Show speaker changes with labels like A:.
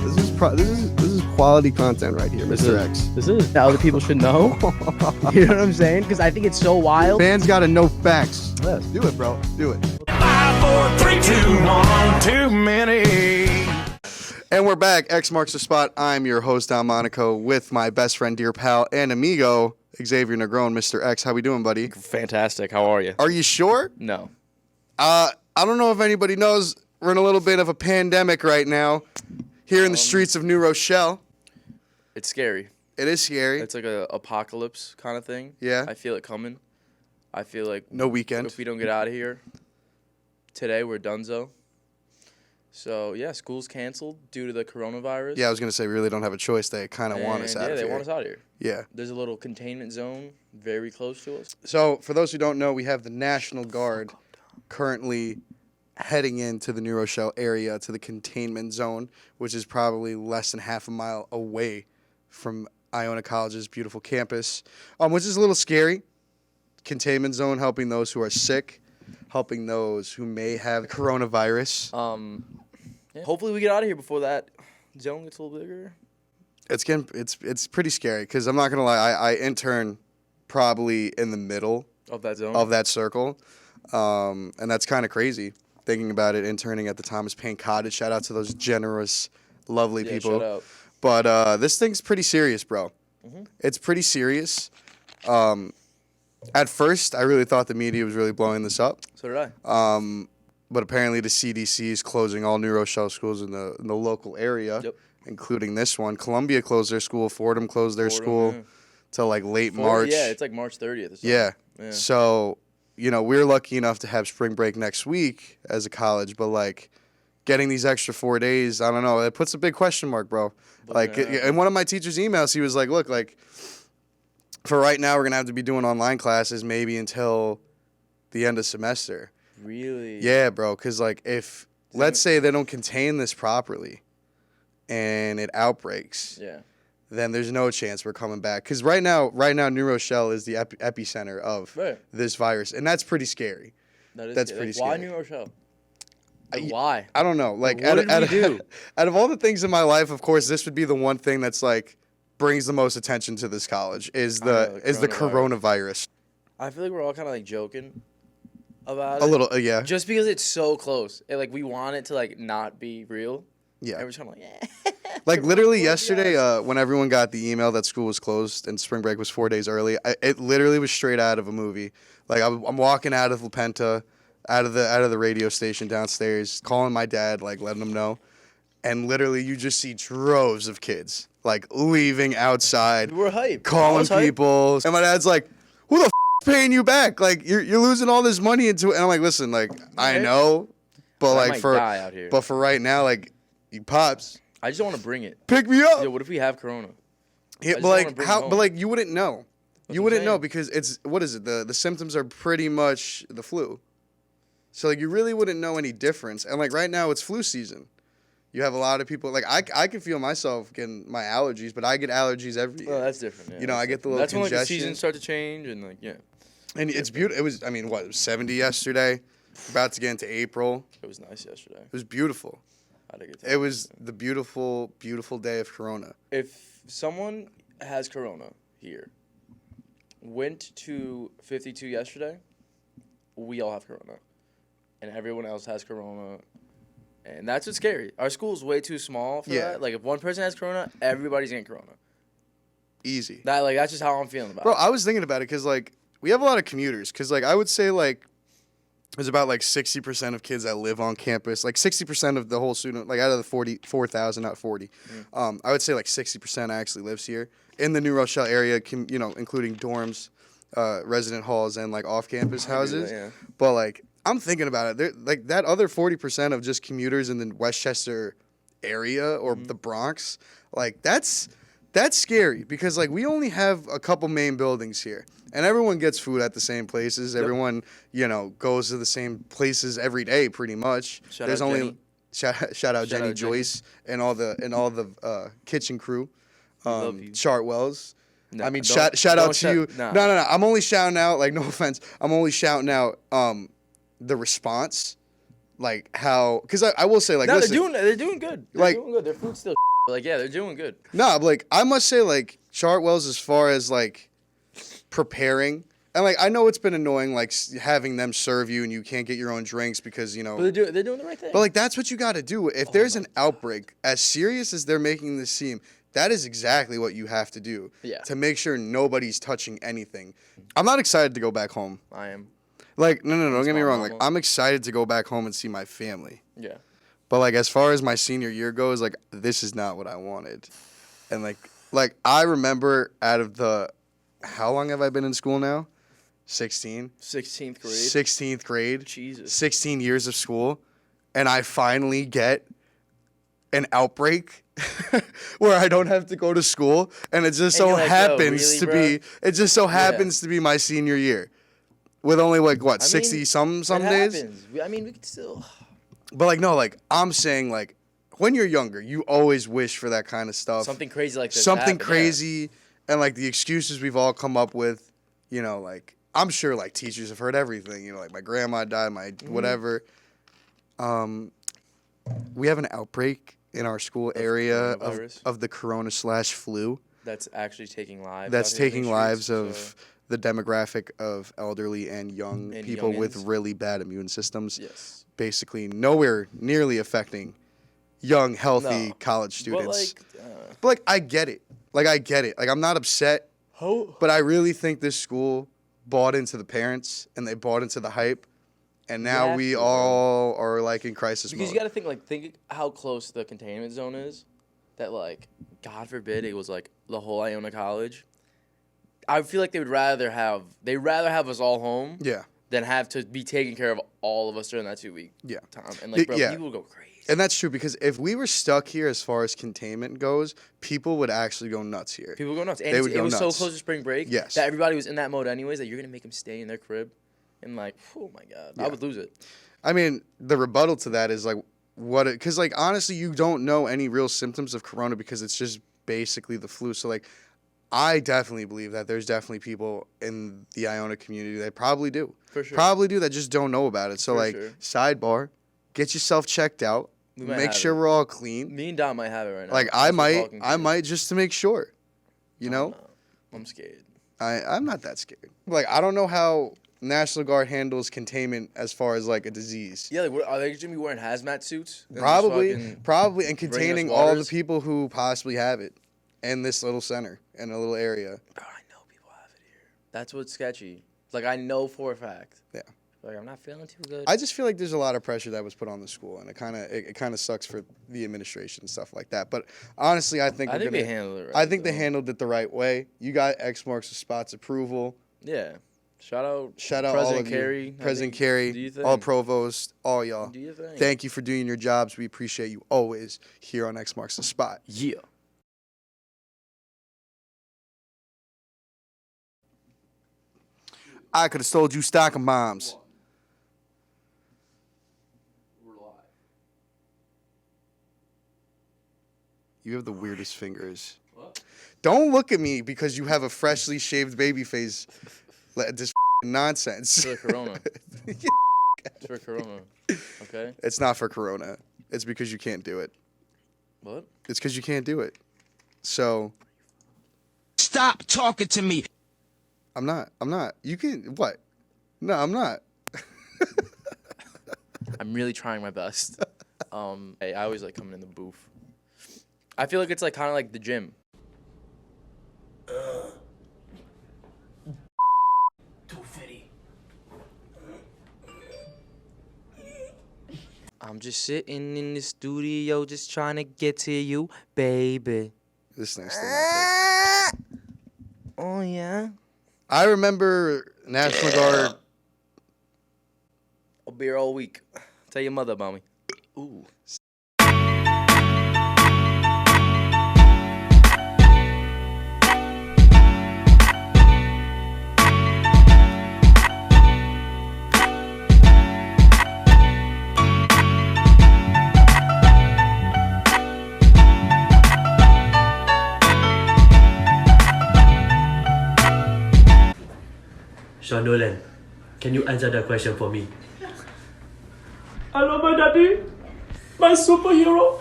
A: This is quality content right here, Mr. X.
B: This is. Other people should know. You know what I'm saying? Because I think it's so wild.
A: Fans gotta know facts. Yes. Do it, bro. Do it.
C: 5, 4, 3, 2, 1, too many.
A: And we're back. X marks the spot. I'm your host, Don Monaco, with my best friend, dear pal, and amigo, Xavier Negron. Mr. X, how we doing, buddy?
D: Fantastic. How are you?
A: Are you sure?
D: No.
A: I don't know if anybody knows. We're in a little bit of a pandemic right now here in the streets of New Rochelle.
D: It's scary.
A: It is scary.
D: It's like a apocalypse kind of thing.
A: Yeah.
D: I feel it coming. I feel like
A: No weekend.
D: if we don't get out of here today, we're donezo. So, yeah, school's canceled due to the coronavirus.
A: Yeah, I was going to say we really don't have a choice. They kind of want us out of here.
D: Yeah, they want us out of here.
A: Yeah.
D: There's a little containment zone very close to us.
A: So, for those who don't know, we have the National Guard currently heading into the New Rochelle area to the containment zone, which is probably less than half a mile away from Iona College's beautiful campus, which is a little scary. Containment zone helping those who are sick, helping those who may have coronavirus.
D: Yeah. Hopefully we get out of here before that zone gets a little bigger.
A: It's pretty scary because I'm not gonna lie, I intern probably in the middle
D: Of that zone?
A: of that circle, and that's kind of crazy thinking about it. Interning at the Thomas Paine Cottage. Shout out to those generous, lovely people.
D: Shout out.
A: But this thing's pretty serious, bro.
D: Mm-hmm.
A: It's pretty serious. At first, I really thought the media was really blowing this up.
D: So did I.
A: But apparently the CDC is closing all New Rochelle schools in the local area,
D: Yep.
A: including this one. Columbia closed their school. Fordham closed their school
D: yeah.
A: till like late March.
D: Yeah, it's like March 30th. Or something.
A: Yeah.
D: Yeah.
A: So, we're lucky enough to have spring break next week as a college, but like getting these extra 4 days, I don't know. It puts a big question mark, bro. Like, in one of my teacher's emails, he was like, look, like, for right now, we're going to have to be doing online classes maybe until the end of semester.
D: Really?
A: Yeah, bro, because, like, if, let's say they don't contain this properly and it outbreaks,
D: Yeah.
A: then there's no chance we're coming back. Because right now, New Rochelle is the epicenter of this virus, and that's pretty scary. That's pretty scary.
D: Why New Rochelle? Why?
A: I don't know. Like,
D: What did we do?
A: Out of all the things in my life, of course, this would be the one thing that's, like, brings the most attention to this college is the coronavirus.
D: I feel like we're all kind of like joking about
A: A
D: it.
A: little, yeah.
D: Just because it's so close. Like, we want it to, like, not be real.
A: Yeah.
D: And we're just kind of like,
A: Like, literally yesterday, when everyone got the email that school was closed and spring break was 4 days early, it literally was straight out of a movie. Like, I'm walking out of La Penta, out of the radio station downstairs, calling my dad, like, letting him know. And literally, you just see droves of kids, like, leaving outside.
D: we're hyped.
A: Calling people. And my dad's like, who the paying you back? Like, you're losing all this money into it. And I'm like, listen, like, I know, but
D: I
A: like
D: might die out here.
A: for right now, like, you pops,
D: I just don't want to bring it.
A: pick me up.
D: Yeah, what if we have corona?
A: Yeah,
D: just
A: but
D: wanna
A: like
D: bring it
A: how?
D: home.
A: But like you wouldn't know.
D: That's
A: You
D: what I'm
A: wouldn't know
D: saying.
A: because it's what is it? The symptoms are pretty much the flu. So like you really wouldn't know any difference. And like right now it's flu season. You have a lot of people like I can feel myself getting my allergies, but I get allergies every year.
D: Well, that's different. Yeah,
A: I get the little
D: That's when like the
A: congestion.
D: seasons start to change and like
A: And it's beautiful. It was, it was 70 yesterday. About to get into April.
D: It was nice yesterday.
A: It was beautiful.
D: I had a good time.
A: It was the beautiful, beautiful day of Corona.
D: If someone has corona here, went to 52 yesterday, we all have corona, and everyone else has corona, and that's what's scary. Our school's way too small for that. Like if one person has corona, everybody's getting corona.
A: Easy.
D: That's just how I'm feeling about
A: Bro,
D: it.
A: I was thinking about it because, like, we have a lot of commuters. Because, like, I would say, like, there's about, like, 60% of kids that live on campus. Like, 60% of the whole student, like, out of the 44,000, not 40. I would say, like, 60% actually lives here in the New Rochelle area, including dorms, resident halls, and, like, off-campus houses.
D: Yeah.
A: But, like, I'm thinking about it. There, like, that other 40% of just commuters in the Westchester area or the Bronx, like, that's scary because, like, we only have a couple main buildings here. And everyone gets food at the same places. Yep. Everyone, goes to the same places every day pretty much.
D: Shout out
A: Jenny Joyce and all the kitchen crew.
D: Love you.
A: Chartwells.
D: No,
A: I mean, shout out to you.
D: No.
A: No. I'm only shouting out, like, no offense. I'm only shouting out the response. Like, how, because I will say, like,
D: No,
A: listen.
D: they're doing good. They're doing good. Their food's still Like, yeah, they're doing good.
A: No, like I must say, like Chartwell's as far as like preparing, and like I know it's been annoying, like having them serve you and you can't get your own drinks because you know.
D: But they're doing the right thing.
A: But like that's what you got to do. If there's an outbreak, as serious as they're making this seem, that is exactly what you have to do.
D: Yeah.
A: To make sure nobody's touching anything. I'm not excited to go back home.
D: I am.
A: Like no, don't get me wrong. Like
D: normal.
A: I'm excited to go back home and see my family.
D: Yeah.
A: But like as far as my senior year goes, like this is not what I wanted. And like I remember out of the how long have I been in school now? 16.
D: 16th grade.
A: 16th grade.
D: Jesus.
A: 16 years of school, and I finally get an outbreak where I don't have to go to school, and it just so
D: you're like, yo,
A: happens
D: really,
A: to be it just so happens to be my senior year. With only like what, 60 some
D: it
A: days?
D: happens. I mean, we could still.
A: But like no, like I'm saying like when you're younger, you always wish for that kind of stuff.
D: Something crazy like this.
A: Something
D: happened,
A: crazy and like the excuses we've all come up with, you know, like I'm sure like teachers have heard everything, you know, like my grandma died, my whatever. We have an outbreak in our school area of the corona/flu.
D: That's actually taking lives.
A: That's
D: out here in
A: taking
D: these
A: lives
D: streets,
A: of the demographic of elderly and young
D: And
A: people with
D: youngins.
A: really bad immune systems.
D: Yes.
A: Basically nowhere nearly affecting young, healthy
D: No.
A: college students.
D: But
A: Like I get it. Like I'm not upset, but I really think this school bought into the parents and they bought into the hype, and now
D: have
A: we
D: to, bro.
A: all are like in crisis
D: because
A: mode.
D: you got to think how close the containment zone is. That like, God forbid, it was like the whole Iona College. I feel like they'd rather have us all home.
A: Yeah.
D: Than have to be taking care of all of us during that 2 week time. And like, bro,
A: Yeah.
D: people would go crazy.
A: And that's true because if we were stuck here as far as containment goes, people would actually go nuts here.
D: People go nuts. And
A: They would
D: it
A: go
D: was so
A: nuts.
D: close to spring break
A: Yes.
D: that everybody was in that mode anyways, that you're going to make them stay in their crib. And like, oh my God, I would lose it.
A: I mean, the rebuttal to that is like because like honestly, you don't know any real symptoms of corona because it's just basically the flu. So like, I definitely believe that there's definitely people in the Iona community that probably do.
D: For sure.
A: Probably do that just don't know about it. So
D: For
A: like,
D: sure.
A: sidebar, get yourself checked out.
D: We might
A: Make
D: have
A: sure
D: it.
A: we're all clean.
D: Me and Dom might have it right now.
A: Like
D: That's what we're talking
A: I
D: to.
A: might just to make sure. You know?
D: I'm scared.
A: I'm not that scared. Like I don't know how National Guard handles containment as far as like a disease.
D: Yeah, like, are they just going to be wearing hazmat suits? And just
A: Probably,
D: fucking
A: and
D: bringing
A: containing
D: us
A: all the
D: waters?
A: people who possibly have it in this little center, in a little area.
D: Bro, I know people have it here. That's what's sketchy. Like, I know for a fact.
A: Yeah.
D: Like, I'm not feeling too good.
A: I just feel like there's a lot of pressure that was put on the school, and it kind of sucks for the administration and stuff like that. But honestly, I think
D: they handled it right.
A: I think they
D: though.
A: handled it the right way. You got X marks the spot's approval.
D: Yeah. Shout out
A: Shout out
D: President
A: all of
D: Carey.
A: you,
D: I
A: President
D: think-
A: Carey,
D: do you
A: all
D: think?
A: provosts, all y'all.
D: Do you think?
A: Thank you for doing your jobs. We appreciate you always here on X marks the spot.
D: Yeah.
A: I could have sold you stock of moms. You have the weirdest fingers.
D: What?
A: Don't look at me because you have a freshly shaved baby face. This nonsense.
D: It's for Corona. It's for Corona. Okay?
A: It's not for Corona. It's because you can't do it.
D: What?
A: It's because you can't do it. So
C: Stop talking to me.
A: I'm not. You can what? No, I'm not.
D: I'm really trying my best. Hey, I always like coming in the booth. I feel like it's like kind of like the gym. I'm just sitting in the studio, just trying to get to you, baby.
A: This next thing.
D: Oh yeah.
A: I remember National Guard.
D: I'll be here all week. Tell your mother about me. Ooh.
E: Sean Nolan, can you answer the question for me? Hello, my daddy, my superhero.